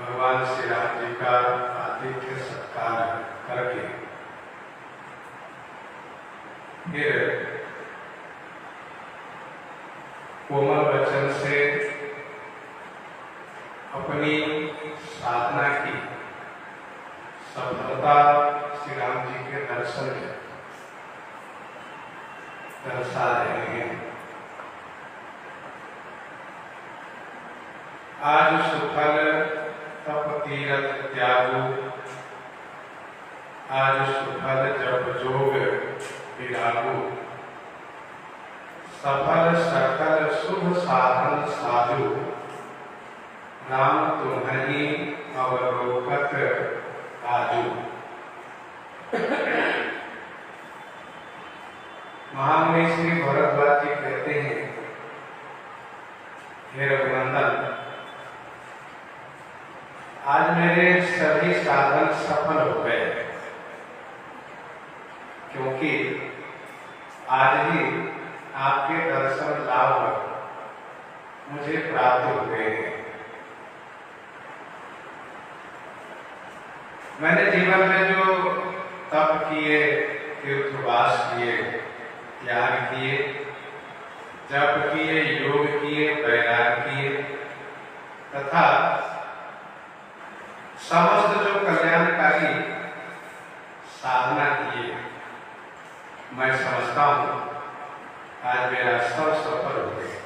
भगवान श्री राम जी का आतिथ्य सत्कार करके फिर कोमल वचन से अपनी साधना की सफलता श्री राम जी के दर्शन में दर्शा रहे हैं। आज सुफल तप तीरथ त्यागो, आज सुफल जप जोग विरागो, सफल सकल शुभ साधन साधु, राम तुम्हारी अवलोकत आजू। महामुनि श्री भरद्वाज जी कहते हैं, हे रघुनंदन, आज मेरे सभी साधन सफल हो गए, क्योंकि आज ही आपके दर्शन लाभ मुझे प्राप्त हो गए हैं। मैंने जीवन में जो तप किए, तीर्थवास किए, त्याग किए, जप किए, योग किए, वैराग किए तथा समस्त जो कल्याणकारी साधना किए, मैं समझता हूं आज मेरा सब सफल हो गया।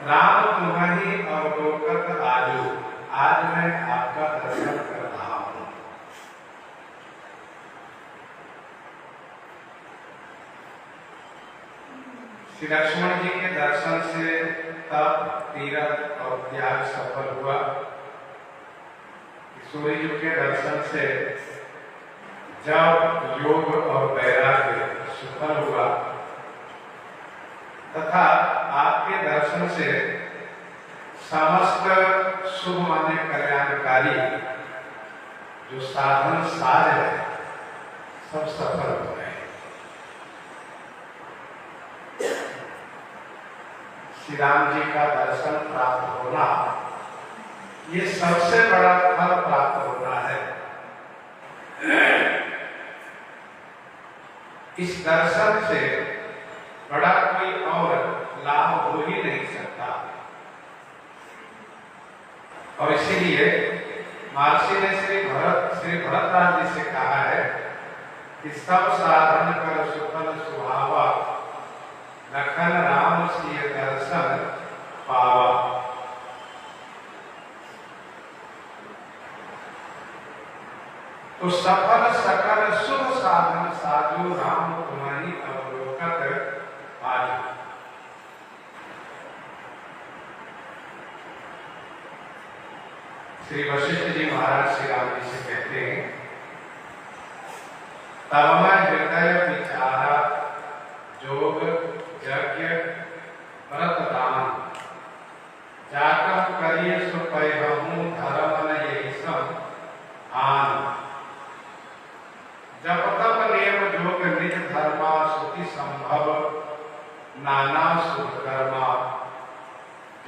राम तुम्हारी अवलोकत आजो, आज मैं आपका दर्शन कर रहा हूं। श्री लक्ष्मण जी के दर्शन से तप, तीरथ और त्याग सफल हुआ। सूर्य जी के दर्शन से जप, योग और वैराग्य सफल हुआ तथा आपके दर्शन से समस्त शुभ माने कल्याणकारी जो साधन साध है सब सफल हो गए। श्री राम जी का दर्शन प्राप्त होना ये सबसे बड़ा फल प्राप्त होना है। इस दर्शन से बड़ा कोई और लाभ हो ही नहीं सकता। और इसीलिए महर्षि ने श्री भरद्वाज जी से कहा है कि सब साधन कर सुफल सुहावा, लखन राम सिय दर्शन पावा। तो सफल सकल शुभ साधन साधु, राम तुम्हारी अवलोकत आजू। श्री वशिष्ठ जी महाराज श्री राम जी से कहते हैं, तब मैं हृदय विचारा जोग यज्ञ व्रत दान, जाकर करिए सो कहूं धर्म न यही सब आन। जब तब नियम जोग निज धर्मा, सुति संभव नाना शुभ कर्मा,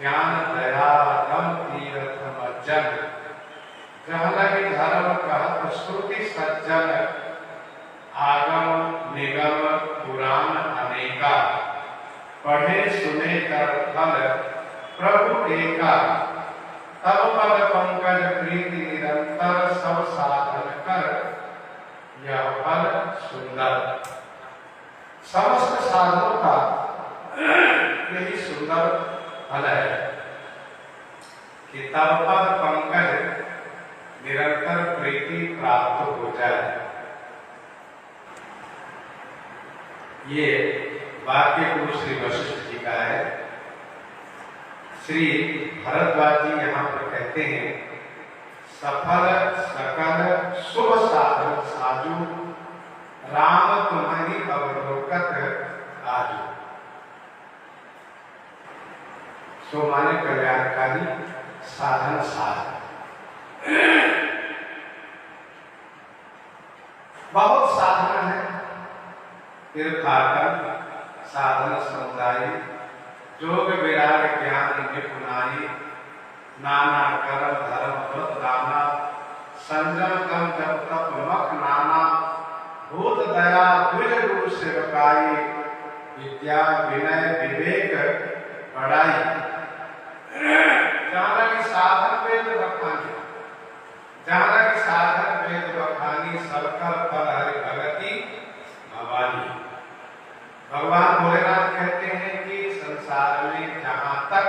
ज्ञान दया दम तीर्थ मज्जन, जहलहि धर्म कहत श्रुति सज्जन, आगम निगम पुराण अनेका, पढ़े सुने कर फल प्रभु एका। तब पद पंकज प्रीति निरंतर, सब साधन कर यह फल सुंदर। समस्त साधनों का यही सुंदर फल है कि तब पद पंकज निरंतर प्रीति प्राप्त हो जाए। ये वाक्य गुरु श्री वशिष्ठ जी का है। श्री भरद्वाज जी यहाँ पर कहते हैं, सफल सकल शुभ साधन साजू, राम तुम्हारी अवलोकत आजू। सो माने कल्याणकारी साधन साध। बहुत साधन है, तीर्थाटन साधन समुदाय, जोग विराग ज्ञान निपुणाई, नाना कर्म धर्म व्रत दाना, संजम कम जप तप मख नाना, भूत दया द्विज गुरु सेवकाई, विद्या विनय विवेक बढ़ाई। जाना की साधन वेद बखानी, जाना की साधन वेद बखानी, सबकर फल हरि भगति भवानी। भगवान भोलेनाथ कहते हैं कि संसार में जहां तक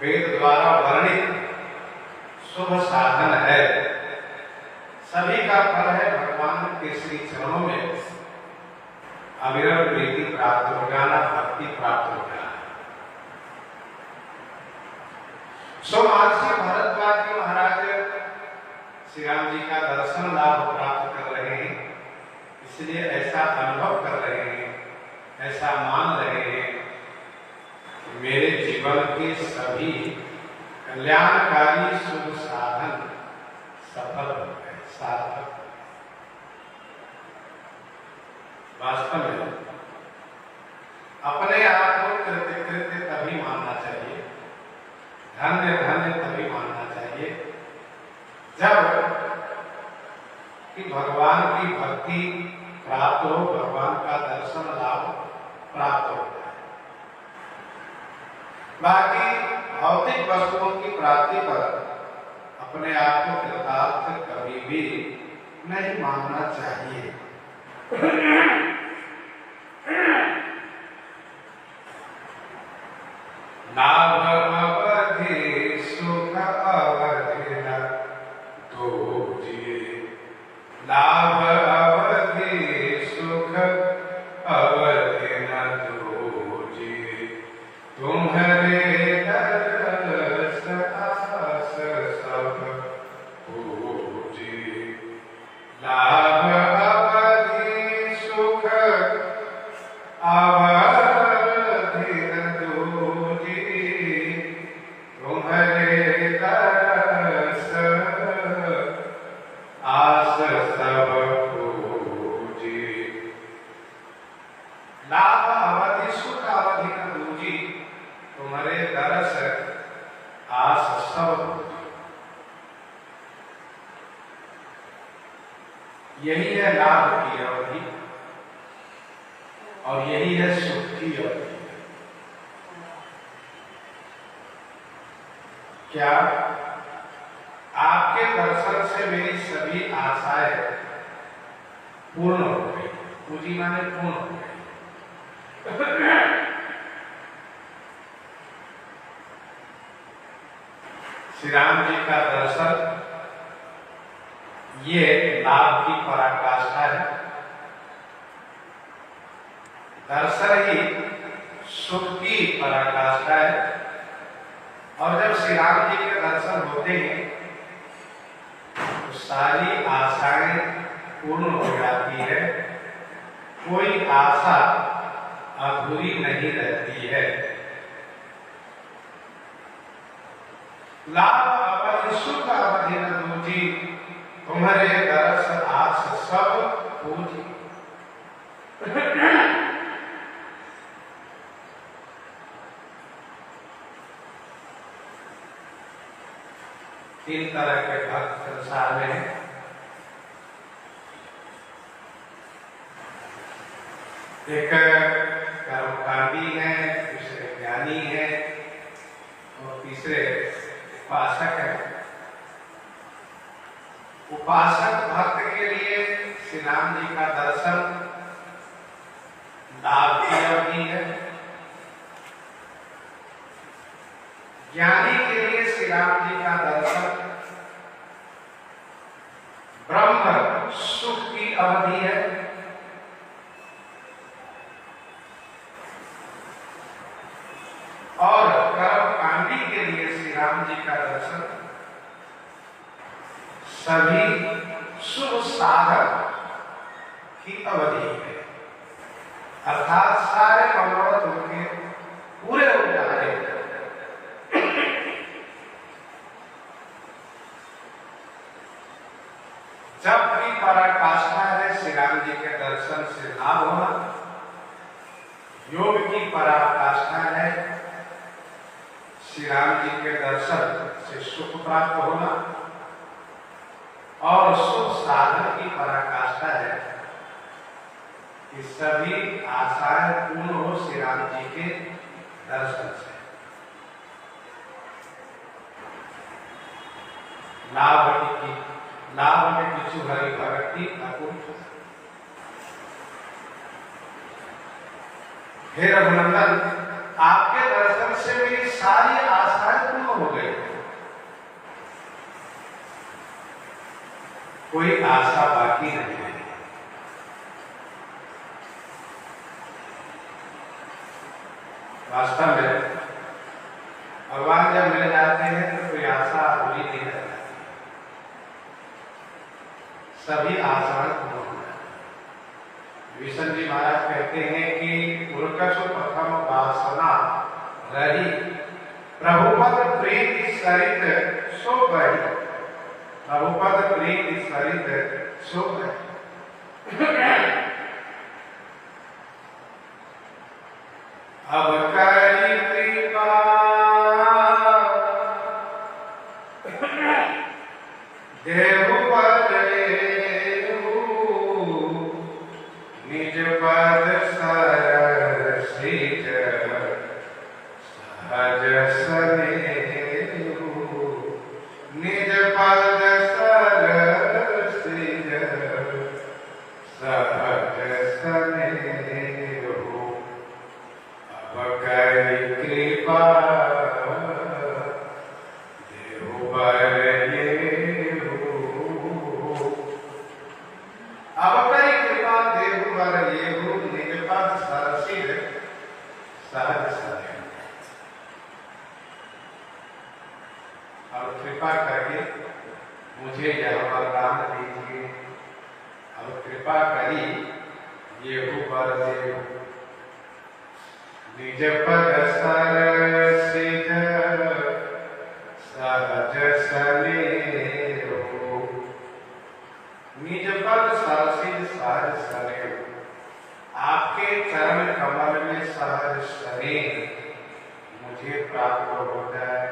वेद द्वारा वर्णित शुभ साधन है, सभी का फल है भगवान के श्री चरणों में अविरल प्रीति प्राप्त हो जाना, भक्ति प्राप्त हो जाना। सो महर्षि भरद्वाज जी महाराज श्री राम जी का दर्शन लाभ प्राप्त कर रहे हैं, इसलिए ऐसा अनुभव कर रहे हैं, ऐसा मान रहे हैं कि मेरे जीवन के सभी कल्याणकारी शुभ साधन सफल हो गए, सार्थक। वास्तव में अपने आप को कृत्य कृत्य तभी मानना चाहिए, धन्य धन्य तभी मानना चाहिए जब कि भगवान की भक्ति प्राप्त हो, भगवान का दर्शन लाभ प्राप्त हो जाए। बाकी भौतिक वस्तुओं की प्राप्ति पर अपने आप को कृतार्थ कभी भी नहीं मानना चाहिए। लाभ अवधि सुख अवधि न दूजिए, लाभ अवधि सुख अवधि न दूजिए, तुम्हारे दर्श आस सब पूजिए। लाभ अवधि सुख अवधि न दूजिए, तुम्हारे दर्श आस सब पूजिए। लाभ अवधि सुख अवधि न दूजी, तुम्हारे दर्श आस सब पूजी। यही है लाभ की अवधि और यही है सुख की अवधि। क्या आपके दर्शन से मेरी सभी आशाएं पूर्ण हो गई? पूजी माने पूर्ण हो गई। श्री राम जी का दर्शन ये लाभ की पराकाष्ठा है। दर्शन ही सुख की पराकाष्ठा है। और जब श्री राम जी के दर्शन होते हैं तो सारी आशाएं पूर्ण हो जाती है, कोई आशा अधूरी नहीं रहती है। लाभ अवधि सुख अवधि न दूजी, तुम्हारे दर्श आस सब पूजी। तीन तरह के भक्त संसार में हैं। एक कर्मकांडी है, दूसरे ज्ञानी है और तीसरे उपासक है। उपासक भक्त के लिए श्री राम जी का दर्शन लाभ की अवधि है। ज्ञानी के लिए श्री राम जी का दर्शन ब्रह्म सुख की अवधि है। और कर्मकांडी के लिए श्री राम जी का दर्शन सभी शुभ साधक की अवधि है। अर्थात सारे मनोरथ उनके पूरे हो जाते हैं। जब भी पराकाष्ठा है श्री राम जी के दर्शन से लाभ होना, योग की पराकाष्ठा है श्री राम जी के दर्शन से सुख प्राप्त होना और सुख साधन की पराकाष्ठा है कि सभी आशाएं पूर्ण हो श्री राम जी के दर्शन से। लाभ में किछु हरि भक्ति अकुंठ। हे रघुनंदन, आपके दर्शन से मेरी सारी आशाएं पूर्ण हो गई। कोई आशा बाकी नहीं है। वास्तव में भगवान जब मिल जाते हैं तो कोई आशा अधूरी नहीं रह जाती, सभी आशाएं पूर्ण हो जाती। विष्णु जी महाराज कहते हैं कि उर्कशु प्रथम वासना रही, प्रभुपद प्रीति सरित सो गई। प्रभुपद प्रीति सरित सो गई। अब करी कृपा देहु पर निज पद सरसिज सहज सनेहु। निज पद सरसिज सहज सनेहु। अब करी कृपा देहु पर सहज सने। अब कृपा करके मुझे यह वरदान दीजिए। अब कृपा करी ये वर देव। निज पद सरसिज सहज सनेहु। निज पद सरसिज सहज सनेहु। आपके चरण कमल में सहज स्नेह मुझे प्राप्त हो जाए।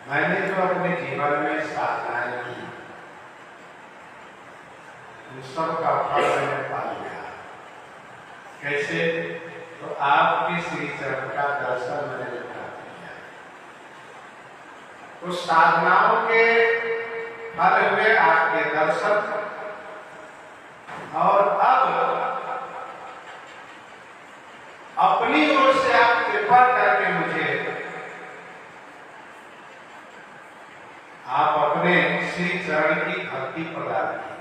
मैंने जो अपने जीवन में साधनाएं की उन सब का फल मैंने पा लिया। कैसे? तो आपके श्री चरण का दर्शन मैंने प्राप्त किया। तो साधनाओं के फल हुए आपके दर्शन, और अब अपनी ओर से आप कृपा करके मुझे आप अपने श्री चरण की भक्ति प्रदान कीजिए।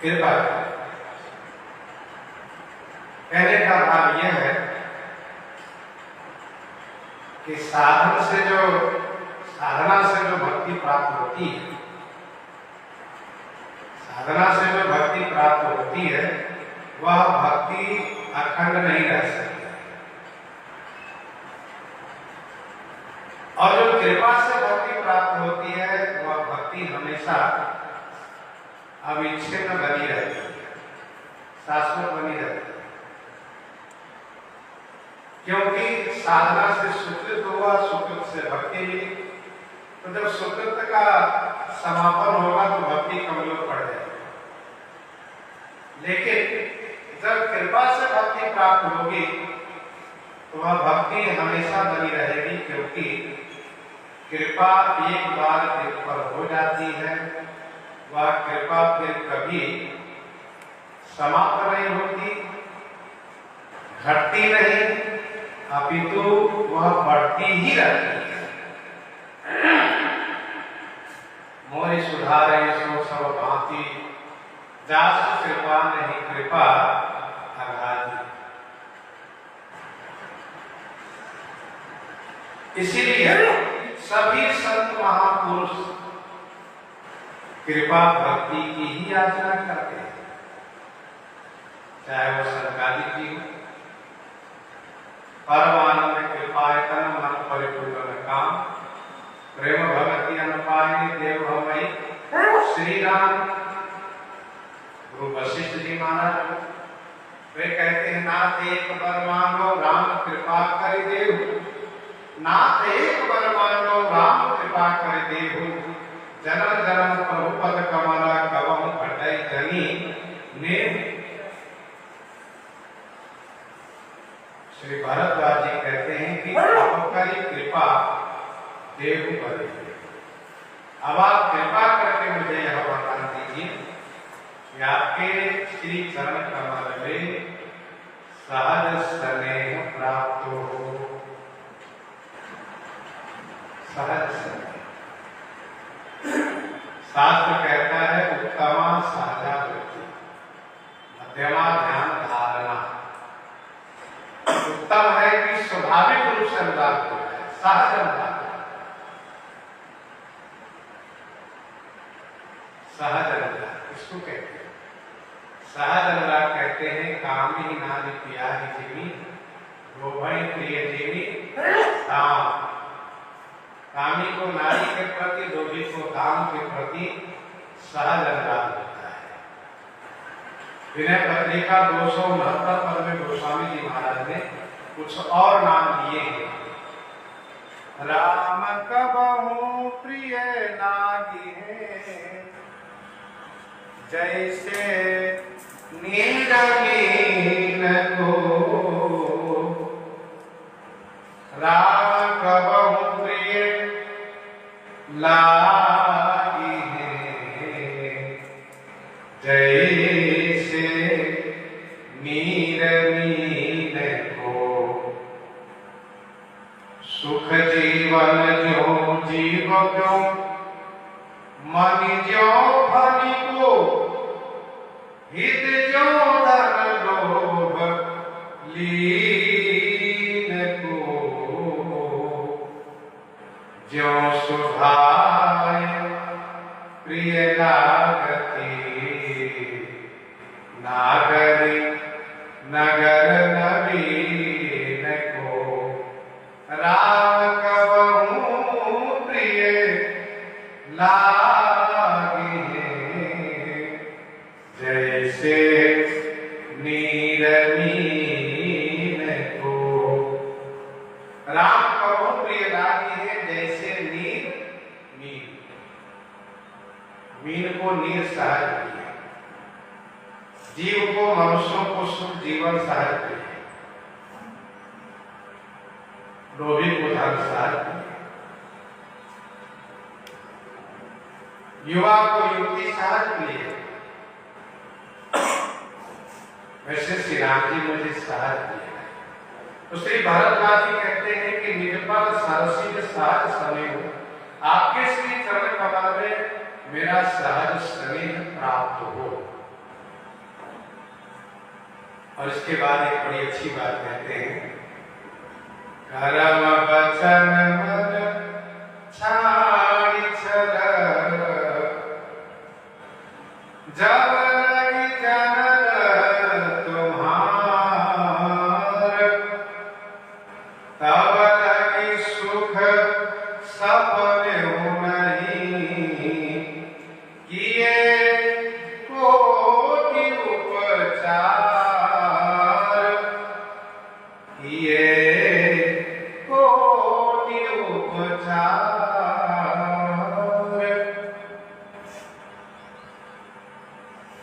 कृपा कहने का भाव यह है कि साधना से जो भक्ति प्राप्त होती है, साधना से जो भक्ति प्राप्त होती है वह भक्ति अखंड नहीं रह सकती। और जो कृपा से भक्ति प्राप्त होती है वह भक्ति हमेशा अविच्छिन्न बनी रहती है, शाश्वत बनी रहती है। क्योंकि साधना से सुकृत हुआ, सुकृत से भक्ति मिली, तो जब सुकृत का समापन होगा तो भक्ति कमजोर पड़ जाएगी। लेकिन जब कृपा से भक्ति प्राप्त होगी तो वह भक्ति हमेशा बनी रहेगी, क्योंकि कृपा एक बार दिल पर हो जाती है, वह कृपा फिर कभी समाप्त नहीं होती, घटती नहीं, अपितु वह बढ़ती ही रहती है। मोहि सुधारे सो सब भांति, जासु कृपा नहीं कृपा अगाधि। इसीलिए सभी संत महापुरुष कृपा भक्ति की ही याचना करते हैं, चाहे वो सनकादिक जी हो। परमानंद कृपायतन मन परिपूर्ण काम, प्रेम भगति अनुपायनी देव भवई श्री राम गुरु वशिष्ठ जी महाराज वे कहते हैं, नाथ एक बर मांगो राम कृपा कर देहु, नाथ एक बर मांगो राम कृपा कर देहु, जन्म जन्म प्रभु पद कमला कवम पटई जनी ने। श्री भारद्वाज जी कहते हैं कि आपकी कृपा देहु करे, अब आप कृपा करके मुझे यह वरदान दीजिए कि आपके श्री चरण कमल में सहज स्नेह प्राप्त हो। सहज स्नेह शास्त्र कहता है उत्तमा सहजा वृत्ति, मध्यमा ध्यान धारणा। उत्तम है कि स्वाभाविक रूप से अनुराग हो जाए, सहज अनुराग। सहज अनुराग इसको कहते हैं। सहज अनुराग कहते हैं काम ही नारी पिया ही जीवी, गोभई प्रिय जीवी काम। कामी को नारी के प्रति, लोभी को काम के प्रति सहज अनुराग होता है। विनय पत्रिका 269 पद में गोस्वामी जी महाराज ने कुछ और नाम दिए हैं। राम कबहु प्रिय लागी है, जैसे नीरमीन को। राम कबहु प्रिय लागी है, जैसे नीरमीन को। सुख जीवन जो जीव क्यों, मन जो फनी को। हित जो धन लोभ लीन को। जो सुभाय प्रिय लागती, नागरी नगर नवीन को। राम कबहु प्रिय लागी है, जैसे नीरमीन को। राम कबहु प्रिय लागी है, जैसे नीर मीन। मीन को नीर सहज प्रिय, जीव को मनुष्यों को सुख जीवन सहज प्रिय, लोभी को धन सहज प्रिय, युवा को युवती सहज प्रिय। वैसे श्री राम जी मुझे सहज प्रिय है। तो श्री भारद्वाज जी कहते हैं कि निजपद सरसिज सहज स्नेह, आपके श्री चरण कमल में मेरा सहज स्नेह प्राप्त हो। और इसके बाद एक बड़ी अच्छी बात कहते हैं, कर्म वचन मन छाड़ी छल, जब लगी जनन तुम्हार, तब लगी सुख सपने नहीं, किए कोटि उपचार, किए कोटि उपचार।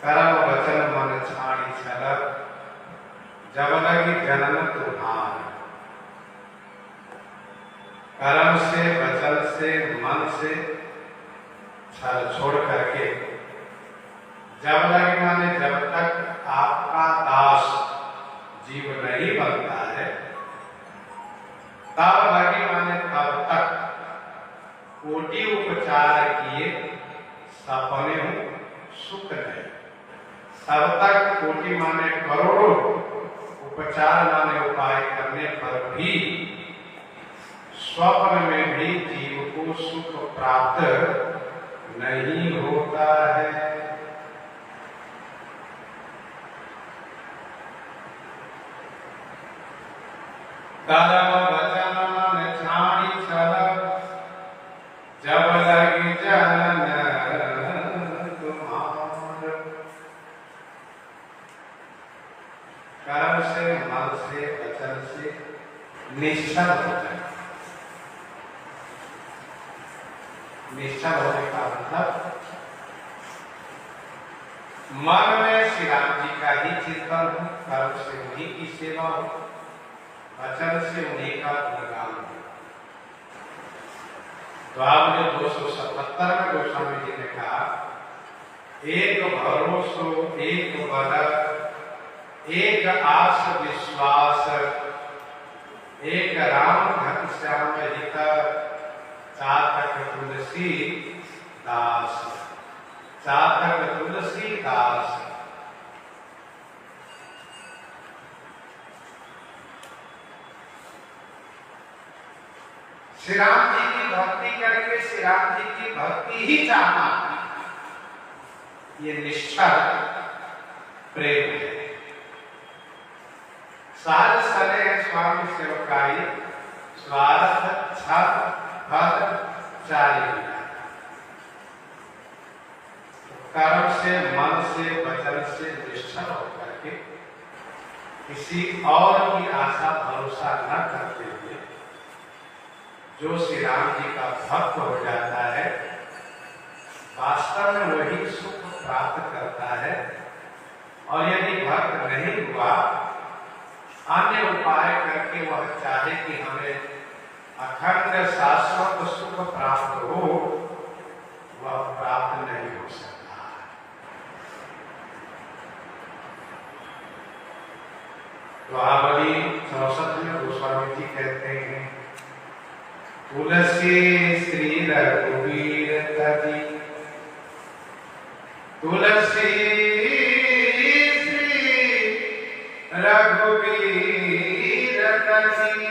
कर्म वचन मन छाड़ी छल, जब लगी जनन तुम्हार। कर्म से, वचन से, मन से छल छोड़ करके, जब लगी माने जब तक आपका दास जीव नहीं बनता है, तब लगी माने तब तक कोटि उपचार किए सपने हो सुख नहीं। तब तक कोटि माने करोड़ों, उपचार माने उपाय करने पर भी स्वप्न में भी जीव को सुख प्राप्त नहीं होता है। कर्म वचन मन छाड़ी छल, जब लगी जनन निश्चल हो जाए। निश्चल होने का मतलब मन में श्री राम जी का ही चिंतन हो, कर्म से उन्हीं की सेवा हो, वचन से उन्हीं का गुणगान हो। तो आपने 277 में गोस्वामी जी ने कहा, एक भरोसो एक बल एक आस विश्वास, एक राम घन श्याम हित, चातक तुलसी दास। चातक तुलसी दास। श्री राम जी की भक्ति करके श्री राम जी की भक्ति ही चाहना, ये निष्ठा प्रेम है। सहज सने स्वामी सेवकाई, स्वार्थ छल फल चारि। कर्म से, मन से, वचन से निष्ठा होकर के किसी और की आशा भरोसा न करते हुए जो श्री राम जी का भक्त हो जाता है, वास्तव में वही सुख प्राप्त करता है। और यदि भक्त नहीं हुआ, अन्य उपाय करके वह चाहे कि हमें अखंड शाश्वत सुख प्राप्त हो, वह प्राप्त नहीं हो सकता। तो आवली 64 में गोस्वामी जी कहते हैं, तुलसी श्री रघुवीर तजी, तुलसी श्री रघुवीर तजी,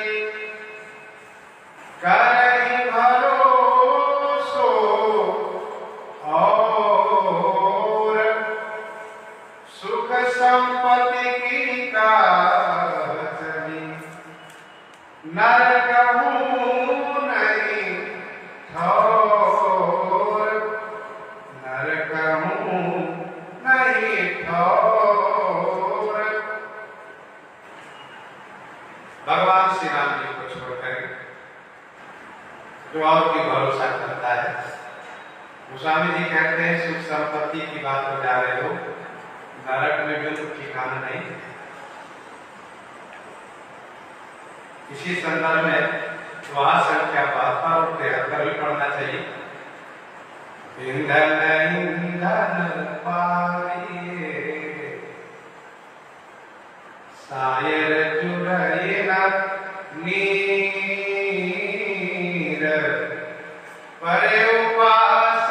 करहि भरोसो और सुख संपत्ति की काजनी, नरकहु नहीं ठौर, नरकहु नहीं ठौर। भगवान श्री राम जी को छोड़कर जो और की भरोसा करता है, गोस्वामी जी कहते हैं सुख संपत्ति की बात हो जा रहे हो, नरक में भी कुछ ठिकाना नहीं। इसी संदर्भ में वहां संख्या 72 और 73 भी पढ़ना चाहिए। इंधन इंधन पारिये, सायर जुड़ैन नीर, परे उपास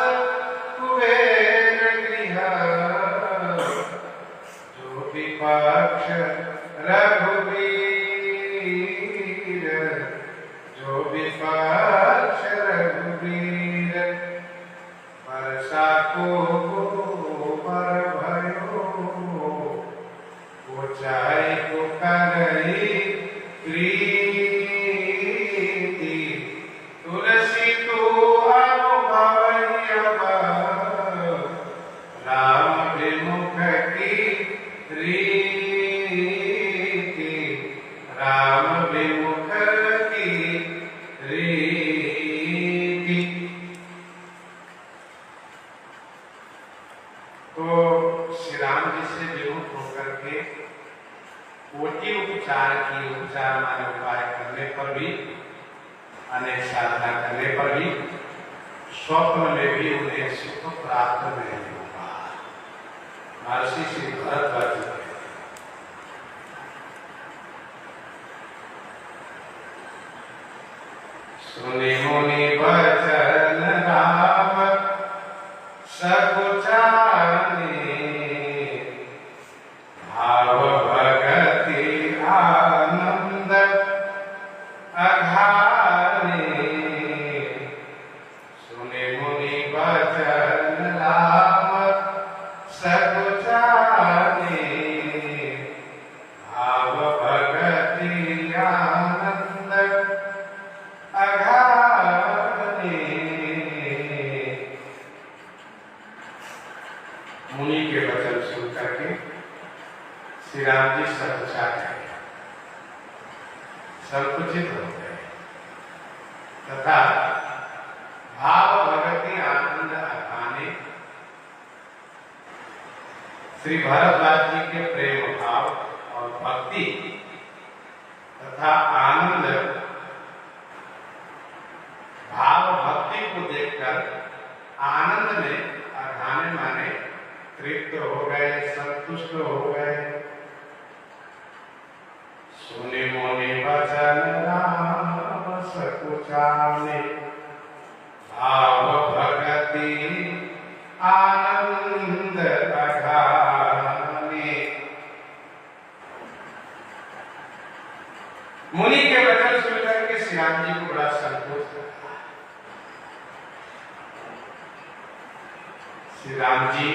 कुबेर गृह, जो विपक्ष रघुवीर, जो विपक्ष रघुवीर, वर्षा को पर भयो, वो चाहे को करही प्रीति, तुलसी तू अनुभवहि अब, राम विमुख की रीति, राम विमुख की रीति। तो श्री राम जी से विमुख होकर के कोटि उपचार की, उपचार माने उपाय करने पर भी, अनेक साधना करने पर भी स्वप्न में भी उन्हें सुख प्राप्त नहीं होगा। महर्षि श्री भरद्वाज सुनि मुनि वचन राम सकुचानी, भाव भगति आनंद अघानी, सुनि मुनि वचन राम सकुचानी, भाव भगति आनंद अघानी। मुनि के वचन सुन करके श्री राम जी सकुचा गए। संकुचित हो गए तथा भाव भगति आनंद अखाने श्री भरद्वाज जी के प्रेम भाव और भक्ति तथा आनंद भाव भक्ति को देखकर आनंद में अघाने माने तृप्त हो गए, संतुष्ट हो गए। सुने मोने वचन राम सकुचाने भाव भगति आनंद अघाने। मुनि के वचन सुनकर के श्री राम जी को बड़ा संतोष हुआ। श्री राम जी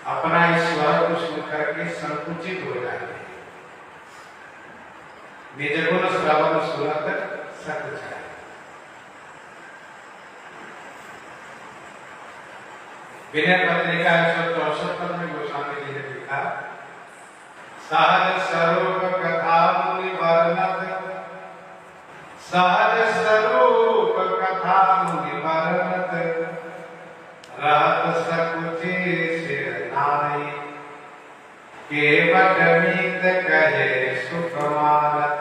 अपना इस स्वर को सुनकर के संकुचित हो जाते हैं। निज गुण श्रवण सुनत सकुचाए। विनय पत्रिका 164 में गोस्वामी जी ने लिखा, सहज स्वरूप कथा मुनि वर्णत, सहज स्वरूप कथा मुनि वर्णत, रहत सकुचि सिर नाई, केवट मीत कहे सुख मानत,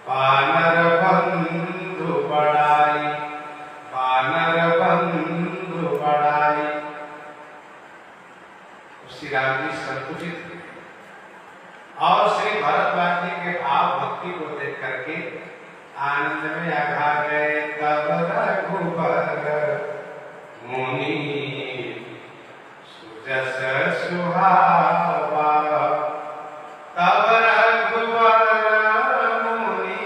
बानर बंधु बड़ाई, बानर बंधु बड़ाई। श्री राम जी संकुचित और श्री भरद्वाज जी के भाव भक्ति को देख करके आनंद में आघा गए। तब रघुबर मुनि सुजस सुहावा, तब रघुबर मुनि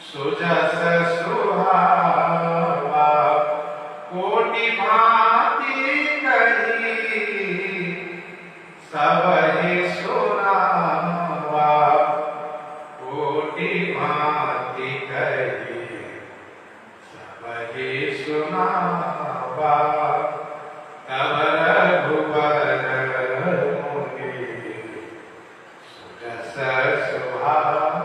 सुजस सुहावा, कोटि भांति कही सब ही सुनावा, कोटि भांति कही सबहि सुनावा, तब रघुबर मुनि सुजस सुहावा।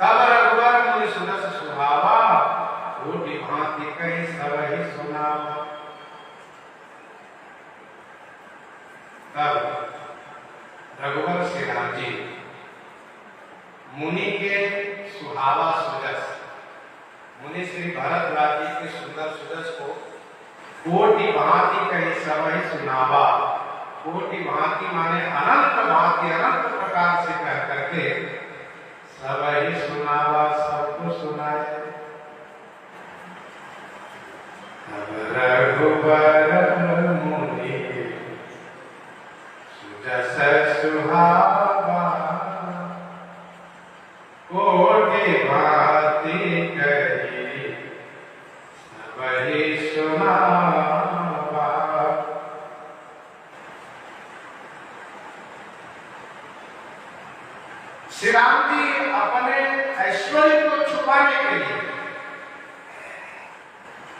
तब रघुबर मुनि सुजस सुहावा, कोटि भांति कही सबहि सुनावा। तब रघुबर श्री राम जी मुनि के सुहावा सुजस, मुनि श्री भरद्वाज जी के सुंदर सुजस को कोटि भांति कही सबहि सुनावा। कोटि भांति माने अनंत भांति, अनंत प्रकार से कह करके सबहि सुनावा, सबको सुनाए। तब रघुबर मुनि सुजस सुहावा, कोटि भांति कही सबहि सुनावा। श्री राम जी अपने ऐश्वर्य को छुपाने के लिए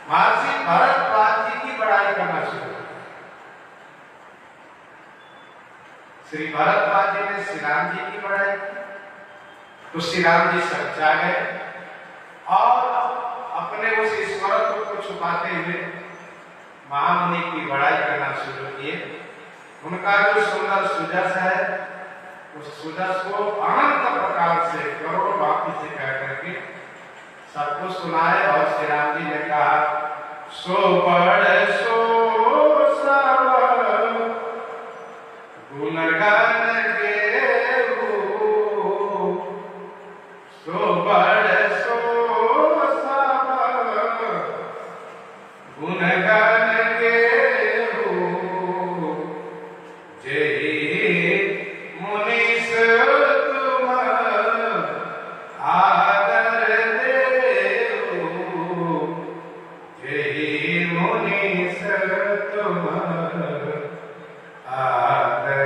महर्षि भरद्वाज जी की बड़ाई करना शुरू किया। श्री भरद्वाज जी ने श्री राम जी की बड़ाई की तो श्री राम जी सच्चा गए और अपने उस ईश्वरत्व को छुपाते हुए महामुनि की बड़ाई करना शुरू किए। उनका जो सुंदर सुजस है उस सुजस को अनंत प्रकार से, करोड़ वाक्य से कह करके सबको सुनाए। और श्री राम जी ने कहा, सो पढ़ सो सब गुणगान गेहूं, सो पढ़ सो सब गुणगान गेहूं, जय मुनीस तुम आदर देहु, जय मुनीस तुम आदर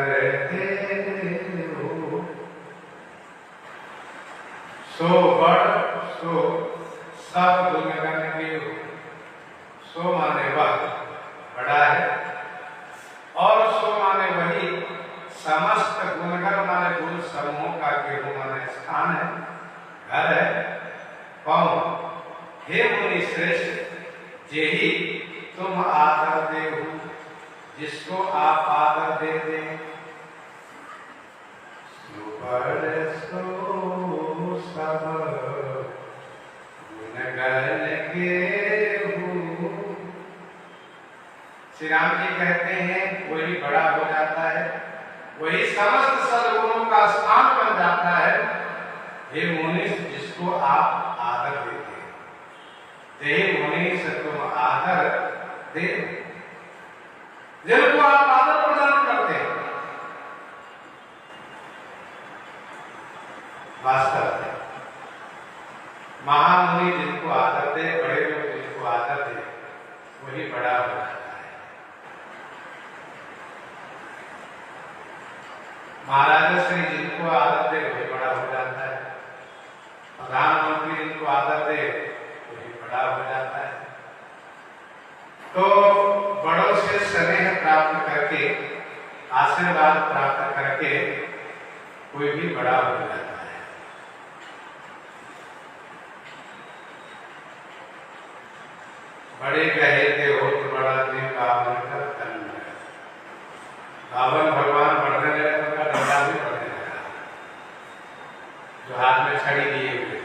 देहु। सो बड़ सो सब गुणगान गेहूं, सो माने वह बड़ा है और सो माने वही समस्त गुण घर है। कौन? हे मुनि श्रेष्ठ, जेहि तुम आदर देहु, जिसको आप आदर दे दें। सो सब गुणगण केहू। श्री राम जी कहते हैं वही बड़ा हो जाता है, वही समस्त सद्गुणों का स्थान बन जाता है। हे मुनि, जिसको आप आदर देते हैं, हे मुनि तुम आदर दे, जिनको आप आदर प्रदान करते हैं। वास्तव में महामुनि जिनको आदर दे, बड़े लोग जिनको आदर दे, वही बड़ा हो जाता है। महाराज श्री जिनको आदर दे वही बड़ा हो जाता है। प्रधानमंत्री जिनको आदर दे वही बड़ा हो जाता है। तो बड़ों से स्नेह प्राप्त करके, आशीर्वाद प्राप्त करके कोई भी बड़ा हो जाता है। बड़े कहे थे हो तो बड़ा दिन कावन कर तन में। कावन भगवान बढ़ने लगे तो उनका डंडा भी बढ़ने लगा, जो हाथ में छड़ी लिए हुए थे।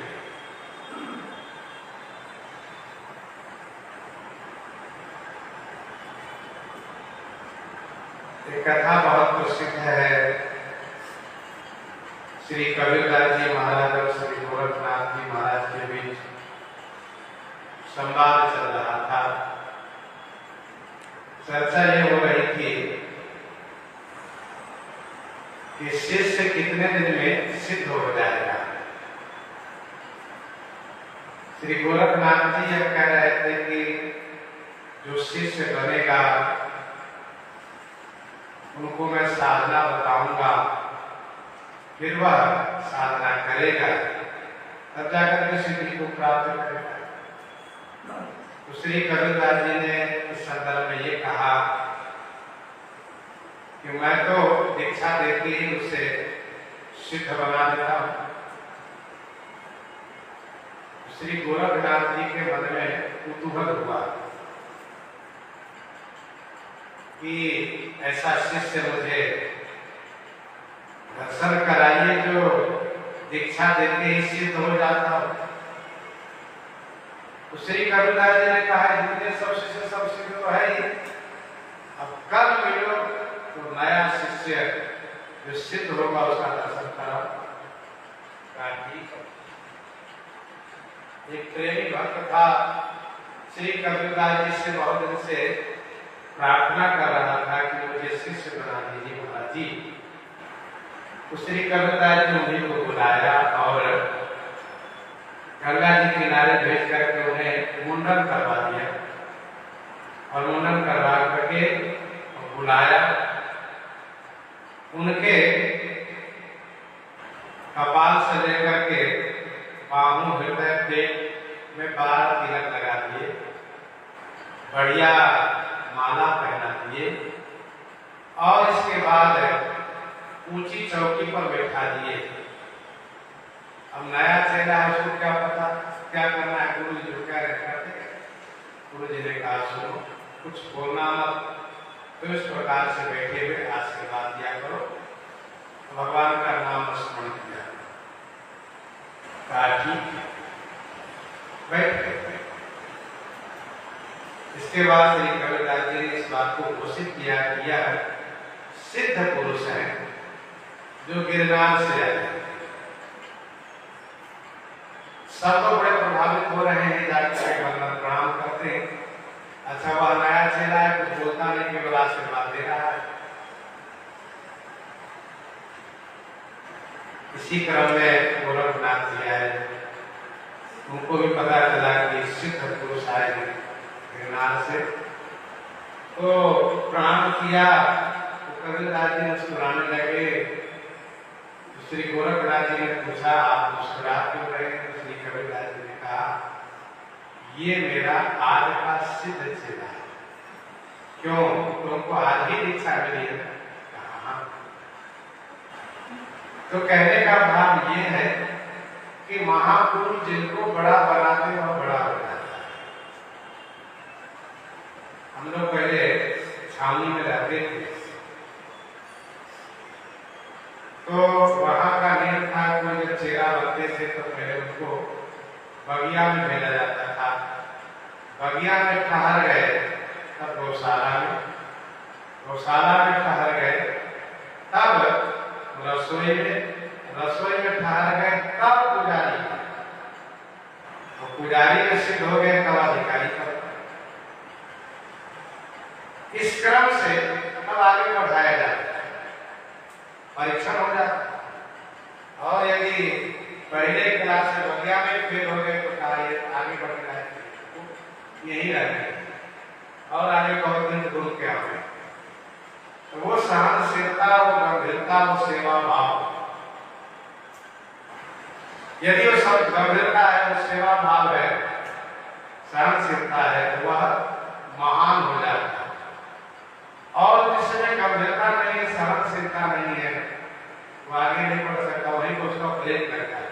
एक कथा बहुत प्रसिद्ध है। श्री कबीरदास जी महाराज और श्री गोरखनाथ जी महाराज के बीच संवाद चल रहा था। चर्चा ये हो रही थी कि शिष्य कितने दिन में सिद्ध हो जाएगा। श्री गोरखनाथ जी यह कह रहे थे कि जो शिष्य बनेगा उनको मैं साधना बताऊंगा, फिर वह साधना करेगा, तब जाकर के सिद्धि को प्राप्त करेगा। तो श्री कबीरदास जी ने इस संदर्भ में ये कहा कि मैं तो दीक्षा देती ही उसे सिद्ध बना देता हूं। श्री गोरखनाथ जी के मन में कुतूहल हुआ कि ऐसा शिष्य मुझे दर्शन कराइए जो दीक्षा देते ही सिद्ध हो जाता हो। तो श्री कबीरदास जी ने कहा जितने सब शिष्य तो है ही, अब कल मिलो तो नया शिष्य जो सिद्ध होगा उसका दर्शन करो। एक प्रेमी भक्त था, श्री कबीरदास जी से बहुत दिन से प्रार्थना कर रहा था कि मुझे शिष्य बना दीजिए महाराज जी। तो श्री कबीरदास जी उन्हीं को बुलाया और गंगा जी किनारे भेज करके उन्हें मुंडन करवा दिया और मुंडन करवा करके बुलाया। उनके कपाल से लेकर के बाहों, हृदय, पेट में 12 तिलक लगा दिए, बढ़िया माला पहना दिए और इसके बाद ऊंची चौकी पर बैठा दिए। अब नया चेला है, उसको क्या पता क्या करना है। गुरु जी जो कह रहे करते, गुरु जी ने कहा सुनो, कुछ बोलना मत, तो इस प्रकार से बैठे हुए आशीर्वाद दिया करो, भगवान का नाम स्मरण किया। कहा ठीक है, बैठ गए। इसके बाद श्री कबीरदास जी ने इस बात को घोषित किया कि यह सिद्ध पुरुष है जो गिरनार से आए। सब तो बड़े प्रभावित हो रहे हैं, जाकर वंदन प्रणाम करते हैं। अच्छा वह नया चेला है, कुछ बोलता नहीं, केवल आशीर्वाद दे रहा है। इसी क्रम में गोरखनाथ जी आए, उनको भी पता चला कि सिद्ध पुरुष आए गिरनार से, तो प्रणाम किया। तो कबीरदास जी मुस्कुराने लगे। तो श्री गोरखनाथ जी ने पूछा आप मुस्कुरा क्यों रहे हैं? तो श्री कबीरदास जी ने कहा ये मेरा आज का सिद्ध चेला है। क्यों? तुमको आज ही दीक्षा मिली है? कहा तो कहने का भाव ये है कि महापुरुष जिनको बड़ा बनाते हैं वह बड़ा हो जाता है। हम लोग पहले छावनी में रहते थे तो वहां का नियम था कोई जब चेहरा बनते थे तो पहले उनको बगिया में भेजा जाता था। बगिया में ठहर गए तब गौशाला में ठहर गए, तब रसोई में ठहर गए, तब पुजारी, और पुजारी में सिद्ध हो गए तब अधिकारी का। इस क्रम से तब आगे बढ़ाया जाता है, परीक्षण हो जाता है। और यदि पहले क्लास से बगिया में फेल हो गए तो आगे बढ़ गए यही रहते और आगे बहुत दिन गुरु क्या हो। तो वो सहनशीलता, वो गंभीरता, वो सेवा भाव, यदि वो सब गंभीरता है, वो सेवा भाव है, सहनशीलता है, तो वह महान हो जाता है। और जिसमें गंभीरता नहीं है, सहनशीलता नहीं है, वो आगे नहीं बढ़ सकता, वहीं को उसका प्रेम कर जाता है।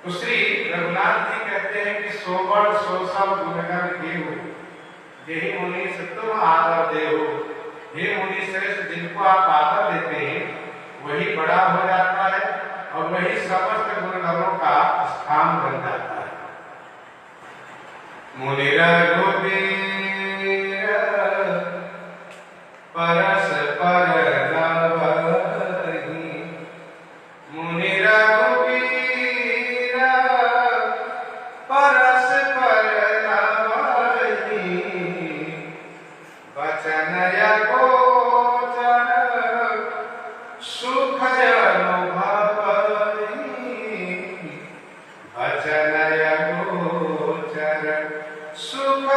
तो श्री रघुनाथ जी कहते हैं कि सोबड़ सोसम गुणगण केहु, यही मुनि तुम आदर देहु। हे मुनि श्रेष्ठ, जिनको आप आदर देते हैं वही बड़ा हो जाता है और वही समस्त गुणगणों का स्थान बन जाता है। मुनि रघुबीर परस पर नवहि, मुनि रघुबीर परस पर नवहि, वचन यगोचर सुख अनुभवहि, वचन यगोचर सुख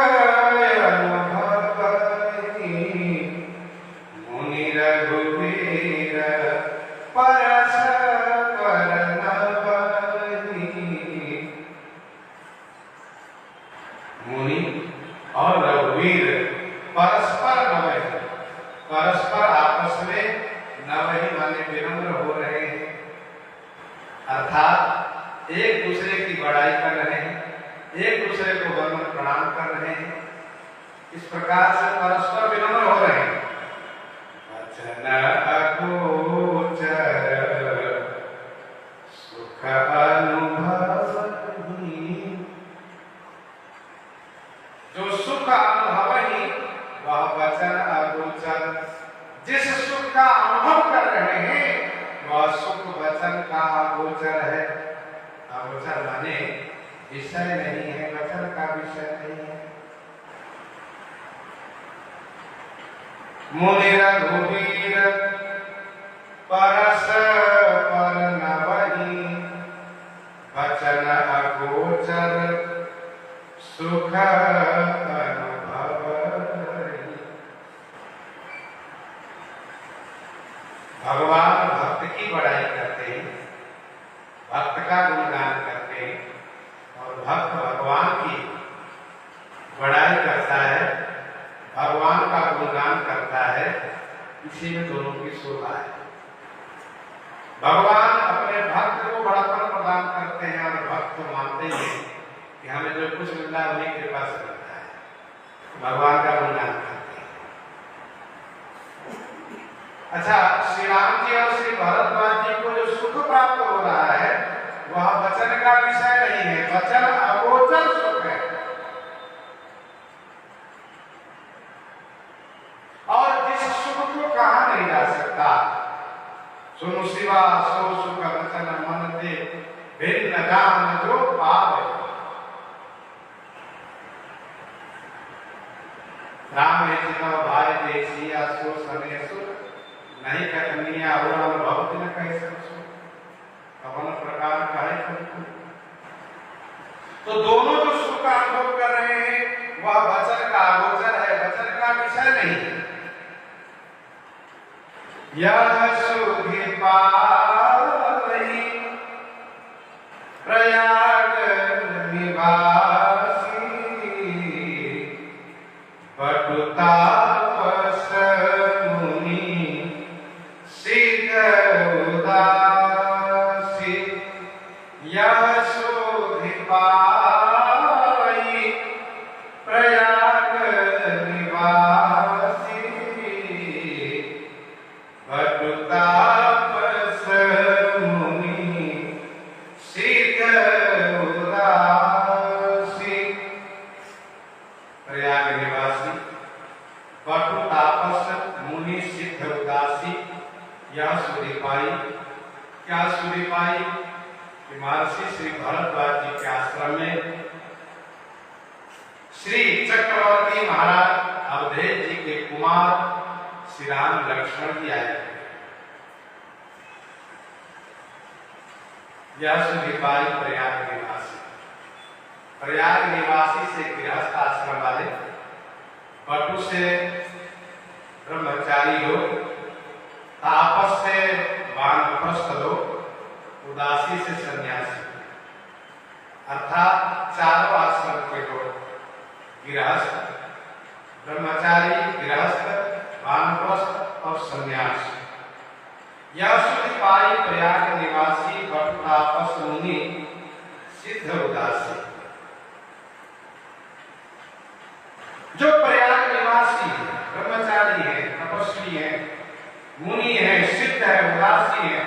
अनुभवहि, मुनि रघुबीर परस पर नवहि। मुनि और रघुवीर परस्पर नवहि, परस्पर आपस में नवहि माने विनम्र हो रहे हैं, अर्थात एक दूसरे की बड़ाई कर रहे हैं, एक दूसरे को वंदन प्रणाम कर रहे हैं। इस प्रकार से परस्पर विनम्र हो रहे हैं। वचन अगोचर सुख अनुभवहि, जो सुख अनुभवहि वह वचन अगोचर, जिस सुख का अनुभव कर रहे हैं वह सुख वचन का अगोचर है। अगोचर माने विषय नहीं है, वचन का विषय नहीं है। मुनि रघुबीर परस पर नवहि, वचन अगोचर सुख अनुभवहि। भगवान भक्त की बड़ाई करते हैं, भक्त का गुणगान करते हैं, और भक्त भगवान की बड़ाई करता है, भगवान का गुणगान करता है। इसी में दोनों की शोभा है। भगवान अपने भक्त को बड़ापन प्रदान करते हैं और भक्त मानते हैं कि हमें जो कुछ मिलता है उन्हीं कृपा से मिलता है, भगवान का गुणगान करते हैं। अच्छा, श्री राम जी और श्री भरद्वाज जी को जो सुख प्राप्त हो रहा है वह वचन का विषय नहीं है, वचन अगोचर सुख है। और जिस सुख को कहा नहीं जा सकता, सुनु शिवा सो सुख वचन मन दे, भिन्न गान जो पावे। राम है जितना भाई देखिया सो सने सुख, नहीं कथनिया और अनुभव न कह सकसो, अपन प्रकार का है। तो दोनों जो सुख का अनुभव कर रहे हैं वह वचन का अगोचर है, वचन का विषय नहीं है। यह सुधि पावहि प्रयाग निवासी, बटुतापस मुनि शीघ्र उदासी, सुधि पाई प्रयाग निवासी बटु तापस मुनि सिद्ध उदासी। प्रयाग निवासी बटु तापस मुनि सिद्ध उदासी। यह सुधि पाई, क्या सुधि पाई कि महर्षि श्री भरद्वाज जी के आश्रम में श्री चक्रवर्ती महाराज अवधेश जी के कुमार श्री राम लक्ष्मण जी आए। यह सुधि पाई प्रयाग निवासी। प्रयाग निवासी से गृहस्थ आश्रम वाले, बटु से ब्रह्मचारी लोग, तापस से वानप्रस्थ लोग, उदासी से सन्यासी, अर्थात चारों आश्रम के लोग, गृहस्थ, ब्रह्मचारी, गृहस्थ, वानप्रस्थ और सन्यास। यह सुधि पाई प्रयाग निवासी बटु तापस मुनि सिद्ध उदासी। जो प्रयाग निवासी है, ब्रह्मचारी है, तपस्वी है, मुनि है, सिद्ध है, उदासी है,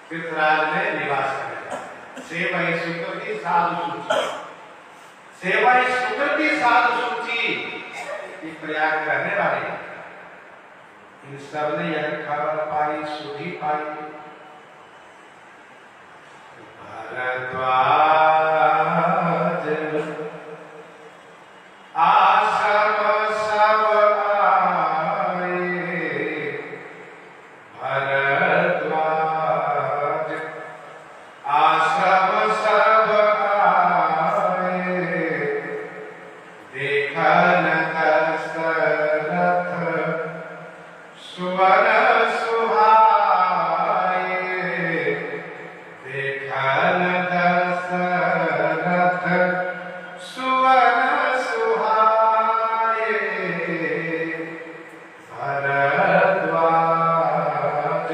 तीर्थराज में निवास करेगा। सेवई सुकृति साधु सूची, सेवई सुकृति साधु सूची की प्रयाग करने वाले इन सब ने यह खबर पाई, सुधि पाई। भारद्वाज आश्रम सब आए, भारद्वाज आश्रम सब आए, देखन दशरथ सुवन सुहाए, देखन दशरथ सुवन सुहाए, भरद्वाज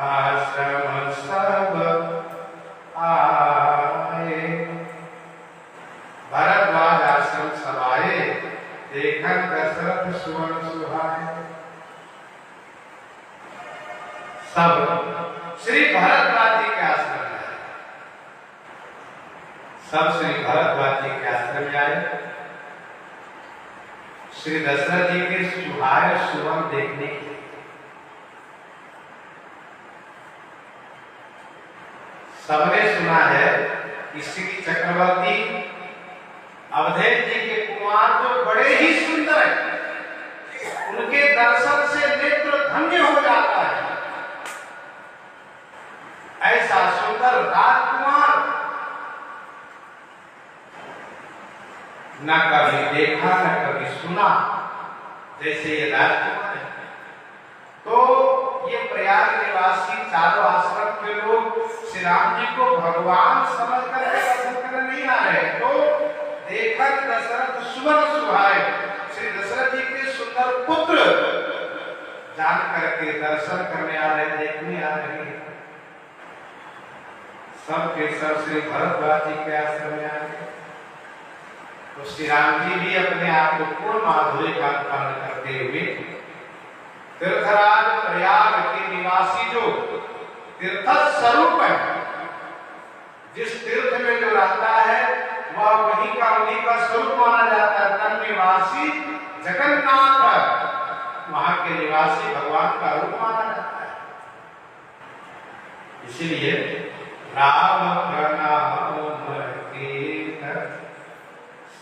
आश्रम सब आए। भरद्वाज आश्रम सब आए, देखन दशरथ सुवन सुहाए। सब श्री भरद्वाज जी के आश्रम में आए, सब श्री भरद्वाज जी के आश्रम में आए, श्री दशरथ जी के सुहाए सुवन देखने के। सबने सुना है कि श्री चक्रवर्ती अवधेश जी के कुमार तो बड़े ही सुंदर हैं, उनके दर्शन से नेत्र धन्य हो जाता है। ऐसा सुंदर राजकुमार न कभी देखा न कभी सुना जैसे ये राजकुमार है। तो ये प्रयाग निवासी चारों आश्रम के लोग श्री राम जी को भगवान समझ कर दर्शन करने नहीं आ रहे, तो देखन दशरथ सुवन सुहाए, श्री दशरथ जी के सुंदर पुत्र जान करके दर्शन करने आ रहे, देखने आ रहे हैं। सब के सब श्री भरद्वाज जी के आश्रम में आए। तो श्री राम जी भी अपने आप को पूर्ण माधुर्य का पालन करते हुए तीर्थराज प्रयाग के निवासी जो तीर्थ स्वरूप है, जिस तीर्थ में जो रहता है वह वहीं का उन्हीं का स्वरूप माना जाता है। तन निवासी जगन्नाथ, वहां के निवासी भगवान का रूप माना जाता है। इसीलिए राम प्रणाम कीन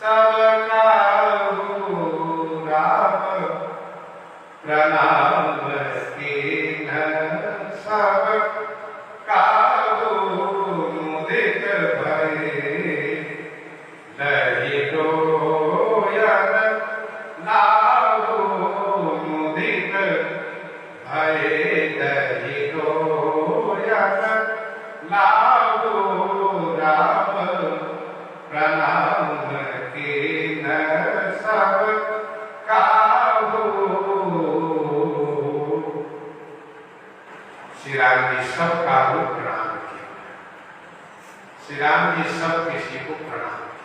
सब काहू, राम प्रणाम कीन सब काहू, मुदित भये लहि रोयन नाहू, मुदित भये लहि रोयन नाहू। श्री राम जी सब किसी को प्रणाम किए।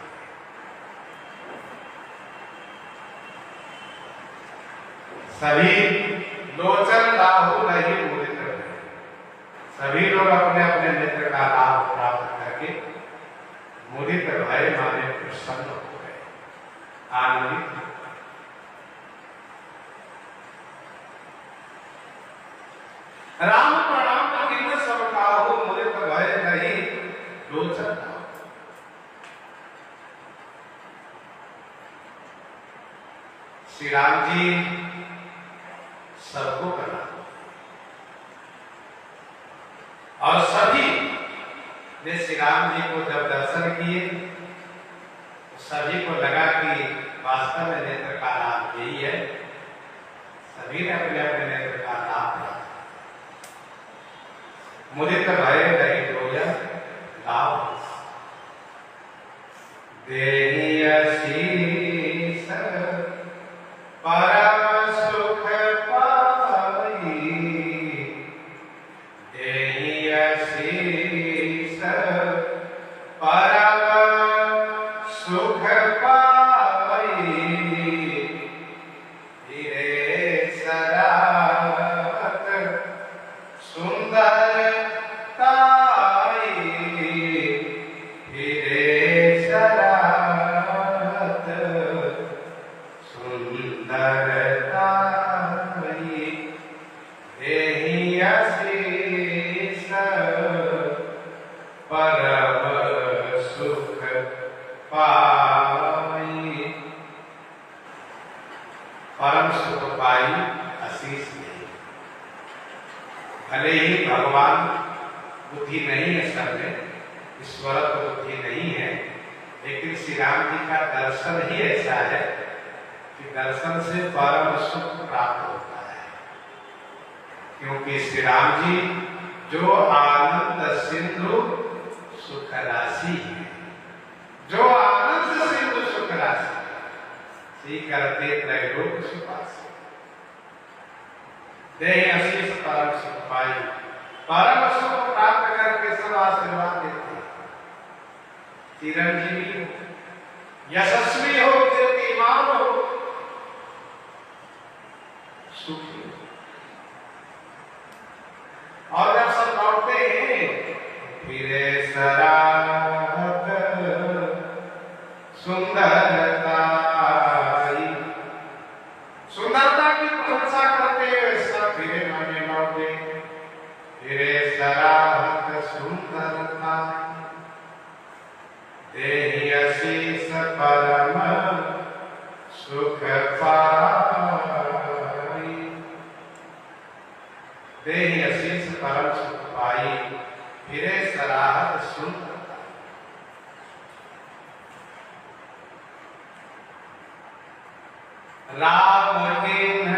सभी लोचन लाहु नहीं मुदित रहे, सभी लोग अपने अपने नेत्र का लाभ प्राप्त करके मुदित भय माने प्रसन्न हो गए, आनंदित। राम प्रणाम किन सब काहू मुदित भय नहीं लोचन। श्री राम जी सबको प्रणाम, और सभी ने श्री राम जी को जब दर्शन किए तो सभी को लगा कि वास्तव में नेत्र का लाभ यही है। सभी ने अपने अपने नेत्र का लाभ प्राप्त, मुदित भय नहीं लोचन लाभ। देहि आशीष परम सुख पाई, देहि आशीष परम सुख पाई, धीरे सरावत सुंदर ताई, धीरे सरावत सुंदर ताई, देहि आशीष परम सुख पाई। परम सुख पाई आशीष नहीं। भले ही भगवान बुद्धि नहीं है सब में, ईश्वर को बुद्धि नहीं है, लेकिन श्री राम जी का दर्शन ही ऐसा है कि दर्शन से परम सुख प्राप्त होता है। क्योंकि श्री राम जी जो आनंद सिंधु सुख राशि है, जो आनंद सिंधु सुख राशि सी करते त्रैलोक सुखासी, देहि आशीष परम सुख पाई। परम सुख प्राप्त करके सब आशीर्वाद देते हैं। चिरंजीवी हो, यशस्वी हो, कीर्तिमान हो, सुखी हो। और जब सब लौटते हैं फिरे सराहत सुंदरता, सुंदरता की प्रशंसा करते हुए सब फिरे माने लौटे, फिरे सराहत सुंदरता, देहि आशीष परम सुख पाई, देहि आशीष परम सुख पाई, फिरे सराहत सुंदरता। राम किन्ह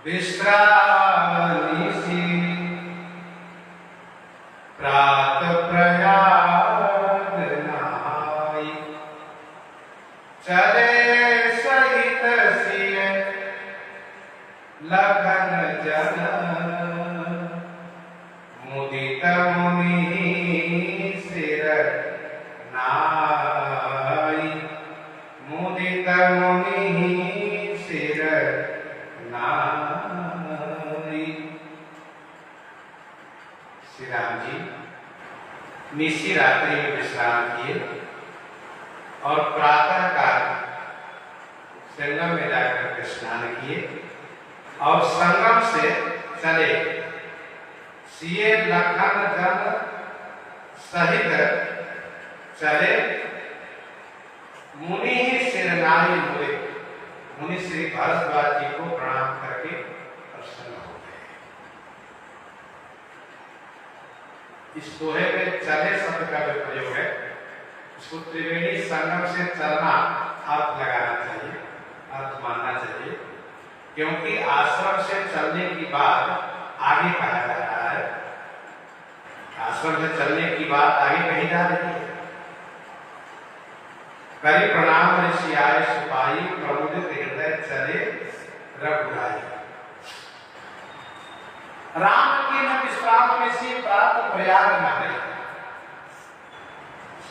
विश्रामनिशि, प्रात प्रयाग नहाई, चले सहित सिय लखन जन, मुदित मुनि सिर नाई, मुदित मुनि सिर नाई। श्री राम जी निशी रात्रि में विश्राम किए और प्रातः काल संगम में जाकर के स्नान किए और संगम से चले सिए लखन जन सहित चले, मुनि ही सिरनाई मुदे, मुनि श्री भारद्वाज जी को प्रणाम करके प्रसन्न हो गए। इस दोहे में चले शब्द का जो प्रयोग है उसको त्रिवेणी संगम से चलना अर्थ लगाना चाहिए, अर्थ मानना चाहिए, क्योंकि आश्रम से चलने की बात आगे कहा जा रहा है। आश्रम से चलने की बात आगे कही जा रही है। करी प्रणाम ऋषि आय सुपाई, प्रमुदित हृदय चले रघुराई। राम की न विश्राम में से प्रात प्रयाग नहाए,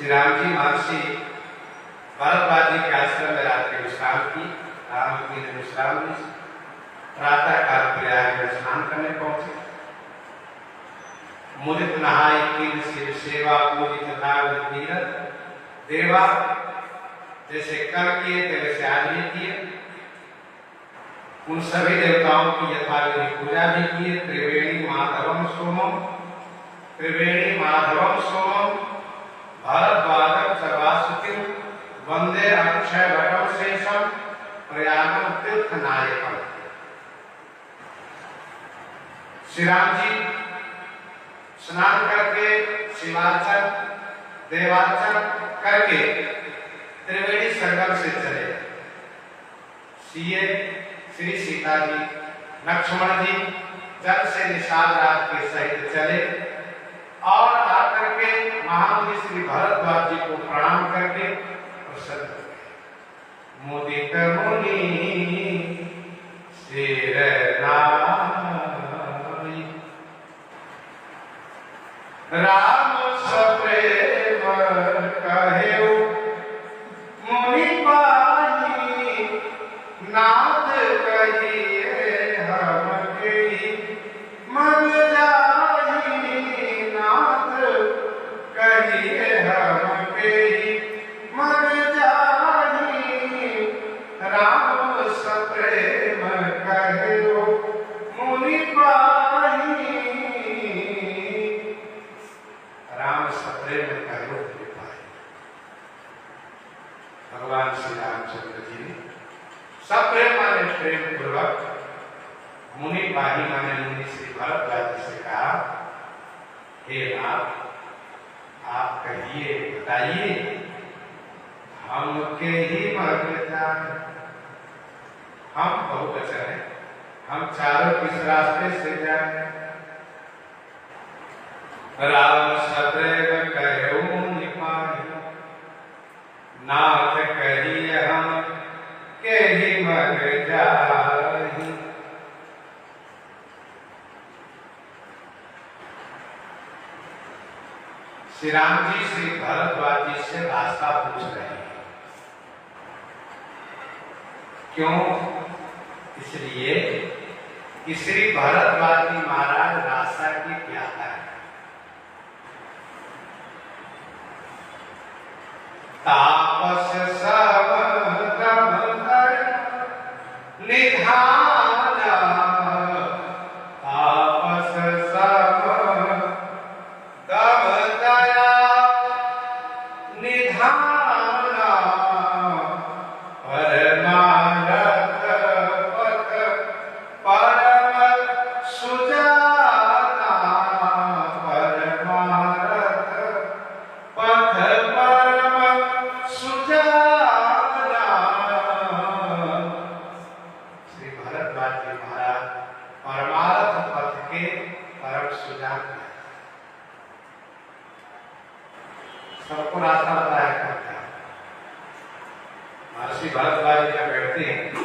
श्री राम जी महर्षि भरद्वाज जी के आश्रम में रात के विश्राम की। राम जी ने विश्राम ली। प्रातः काल प्रयाग में स्नान करने पहुंचे। मुदित नहाय कीर्ति शिव सेवा पूजित तथा तीरथ देवा जैसे कल किए थे वैसे आज भी किए। उन सभी देवताओं की यथाविधि पूजा भी किए। त्रिवेणी माधवम सोमम भरद्वाजम च वासुकिम वंदे अक्षय वटम शेषम प्रयागम तीर्थ नायकम। श्री राम जी स्नान करके शिवार्चन देवार्चन करके त्रिवेणी संगम से चले। सीए श्री सीता जी लक्ष्मण जी जल से निषाद रात के सहित चले और आकर के महामुनि श्री भरद्वाज जी को प्रणाम करके प्रसन्न हो गए। मुदित मुनि सिर नाई राम सप्रेम कहेउ मुनि पानी नाथ कहिए हम के मर जाई नाथ कहिए हम के मर जाई राम सप्रेम कहेउ मुनि पानी। राम सप्रेम कहेउ मुनि पानी। भगवान श्री रामचंद्र जी ने सप्रेम माने प्रेम पूर्वक मुनि पानी माने मुनि श्री भरद्वाज जी से कहा, हे नाथ आप कहिए बताइए हमके ही मर जाए। हम बहुवचन है, हम चारों किस रास्ते से जाए। राम सप्रेम कहेउ मुनि पानी नाथ कहिए हम के ही मर जाहि। श्री राम जी श्री भरद्वाज जी से रास्ता पूछ रहे हैं। क्यों? इसलिए कि श्री भरद्वाज जी महाराज रास्ता की ज्ञाता है। तापस सब निधान तापस सब तब दया निधान परमानंद पथ परम सुजाना परमानंद पथ परम सुजाना। परमार्थ पथ के परम सुजान सबको रास्ता बताया करते हैं। महर्षि भरद्वाज जी जब बैठते हैं तो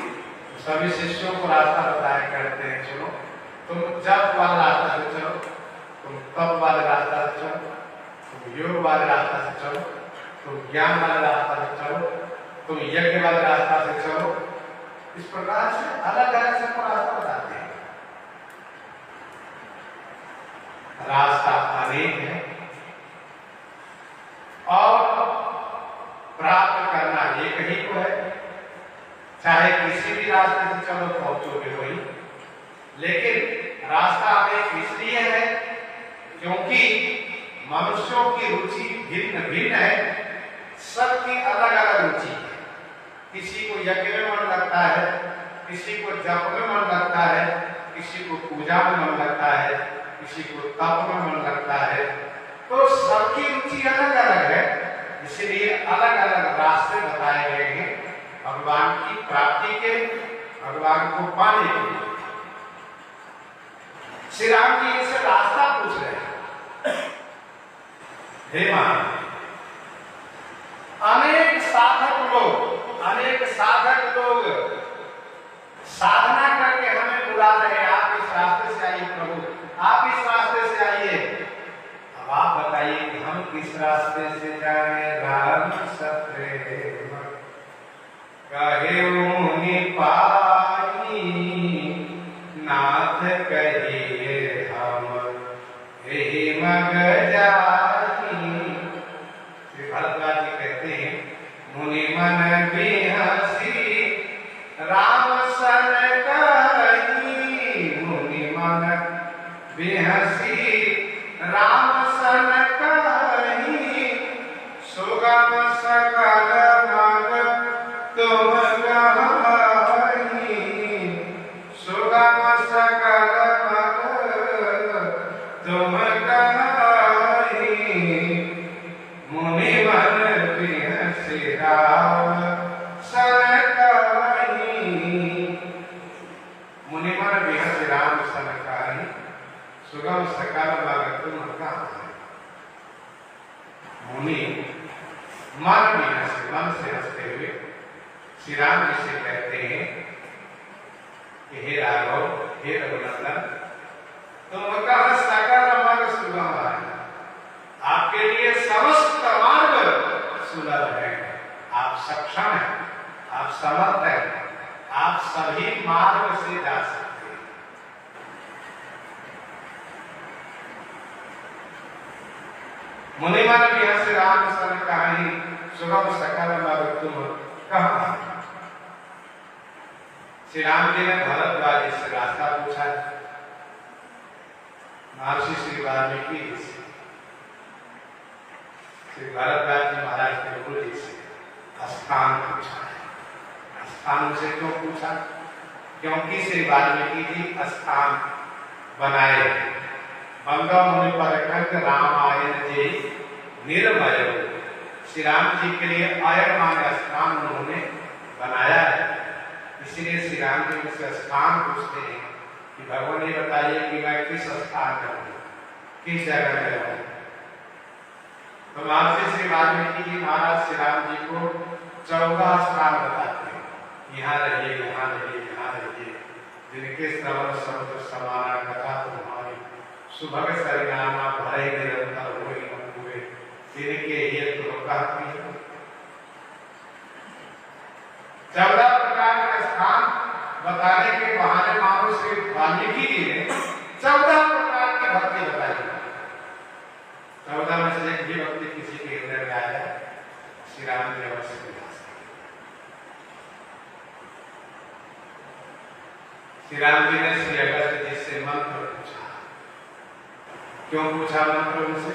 सभी शिष्यों को रास्ता बताया करते हैं। चलो तुम जप वाले रास्ता से चलो, तुम तप वाले रास्ता से चलो, तुम योग वाले रास्ता से चलो, तुम ज्ञान वाले रास्ता से चलो, तुम यज्ञ वाले रास्ता से चलो। इस प्रकार से अलग अलग सबको रास्ता बताते हैं। रास्ता अनेक है और प्राप्त करना एक ही को है। चाहे किसी भी रास्ते से चलो पहुंचोगे वही, लेकिन रास्ता अनेक इसलिए है क्योंकि मनुष्यों की रुचि भिन्न भिन्न है। सबकी अलग अलग रुचि है। किसी को यज्ञ में मन लगता है, किसी को जप में मन लगता है, किसी को पूजा में मन लगता है, किसी को तप में मन लगता है। तो सबकी रुचि अलग अलग है, इसलिए अलग अलग रास्ते बताए गए हैं भगवान की प्राप्ति के, भगवान को पाने के लिए। श्री राम जी इनसे रास्ता पूछ रहे हैं। हे महाराज, अनेक साधक लोग साधना करके हमें बुला रहे हैं, आप इस रास्ते से आइए प्रभु, आप इस रास्ते से आइए। अब आप बताइए कि हम किस रास्ते से जाए राम सप्रेम, कहे मुनि पाई नाथ कहिए हम यही मग जाई। श्री भरद्वाज जी कहते हैं मुनि मन बिहसी राम सन कही, मुनि मन बिहसी राम सन कही, सुगम सकल मग तुम कहीं, सुगम सकल मग तुम कहीं, मुनि मन बिहसी राम सन कहीं, मुनि मन बिहसी राम सन कहीं, सुगम सकल मग तुम कहीं। मुनि मन बिहसी, मन से हंसते हुए श्री राम जी से कहते हैं कि हे राघव, हे रघुनंदन, तुम कह सकल मग सुगम है, आपके लिए समस्त मार्ग सुलभ है, आप सक्षम हैं, आप समर्थ हैं, आप सभी मार्ग से जा सकते हैं। मुनि मन बिहसी राम सन कहीं, सुगम सकल मग तुम कहाँ। श्री राम जी ने भरद्वाज जी से रास्ता पूछा, महर्षि श्री वाल्मीकि जी से, श्री भरद्वाज जी महाराज बिल्कुल जी से स्थान पूछा है। स्थान से क्यों पूछा? क्योंकि श्री वाल्मीकि जी स्थान बनाए बंगा मुनि पर रामायण जी निर्मय, श्री राम जी के लिए अयमान स्थान उन्होंने बनाया है। इसलिए श्री राम जी से स्थान पूछते हैं कि भगवान ये बताइए कि मैं किस स्थान में हूँ, किस जगह में हूँ। तो महर्षि श्री वाल्मीकि जी महाराज श्री राम जी को 14 स्थान बताते हैं, यहाँ रहिए, यहाँ रहिए, यहाँ रहिए, जिनके श्रवण शब्द समाना कथा तुम्हारी, सुभग सरिनामा भरे निरंतर हुए हुए, जिनके ये तो कहती है। 14 प्रकार के स्थान बताने के बहाने मानो श्री वाल्मीकि जी ने 14 प्रकार की भक्ति बताई। 14 में से एक भी भक्ति किसी के हृदय में आ जाए, श्री राम जी अवश्य मिला सकते। श्री राम जी ने श्री अगस्त जी से मंत्र पूछा। क्यों पूछा मंत्र उनसे?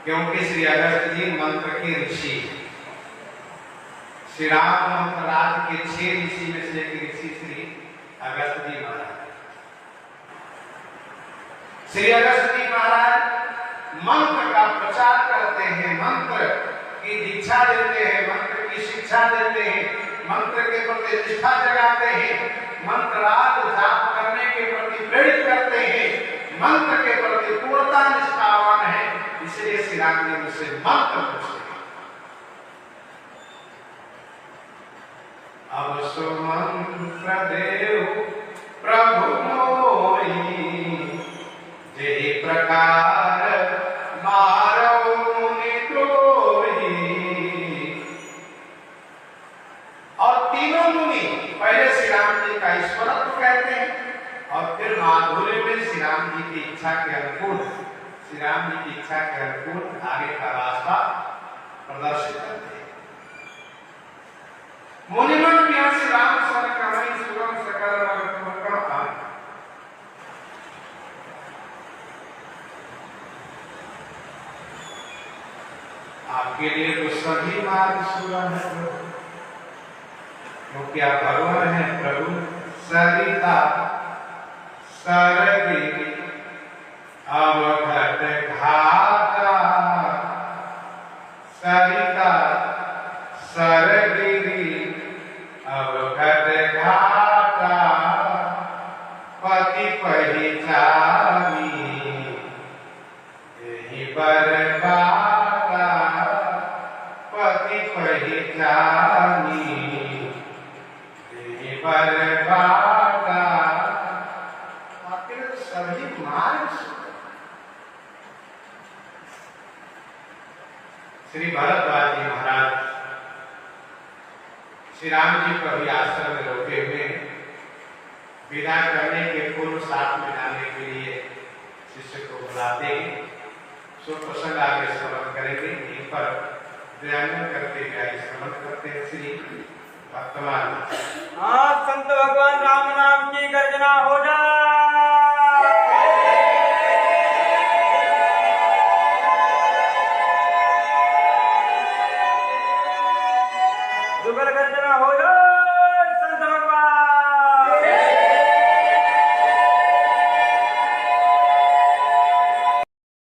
क्योंकि श्री अगस्त जी मंत्र के ऋषि, श्री राम मंत्र राज के 6 ऋषि में से एक ऋषि श्री अगस्त जी महाराज। श्री अगस्त जी महाराज मंत्र का प्रचार करते हैं, मंत्र की दीक्षा देते हैं, मंत्र की शिक्षा देते हैं, मंत्र के प्रति निष्ठा जगाते हैं, मंत्र राज जाप करने के प्रति प्रेरित करते हैं, मंत्र के प्रति पूर्णता निष्ठावान है। इसलिए श्री राम जी मुझसे मंत्र पूछते हैं। अब सुमंत्र देव प्रभु मोई, जेहि प्रकार मारो मुनि द्रोही। और तीनों मुनि पहले श्री राम जी का ईश्वरत्व कहते हैं और फिर माधुर्य में श्री राम जी की इच्छा के अनुकूल, श्री राम जी की इच्छा के अनुकूल आगे का रास्ता प्रदर्शित करते हैं। मुनिमन बिहसी राम सन कहीं, सुगम सकल मग तुम कहीं। आपके लिए तो सभी मार्ग सुगम है, क्योंकि आप भगवान हैं प्रभु। सरिता सरगिरी अवघट घाटा, सरिता सरगिरी अवघट घाटा, पति पहिचानी यही बरबाटा, पति पहिचानी यही बरबाटा। आखिर सभी मार्ग श्री भरद्वाज जी महाराज श्री राम जी को भी आश्रम में रोके हुए विदा करने के पूर्व साथ में जाने के लिए शिष्य को बुलाते हैं। सो प्रसंग आगे श्रवण करेंगे। यहीं पर दयानंद करते हुए श्रवण करते हैं। श्री वर्तमान आज संत भगवान राम नाम की गर्जना हो जाए।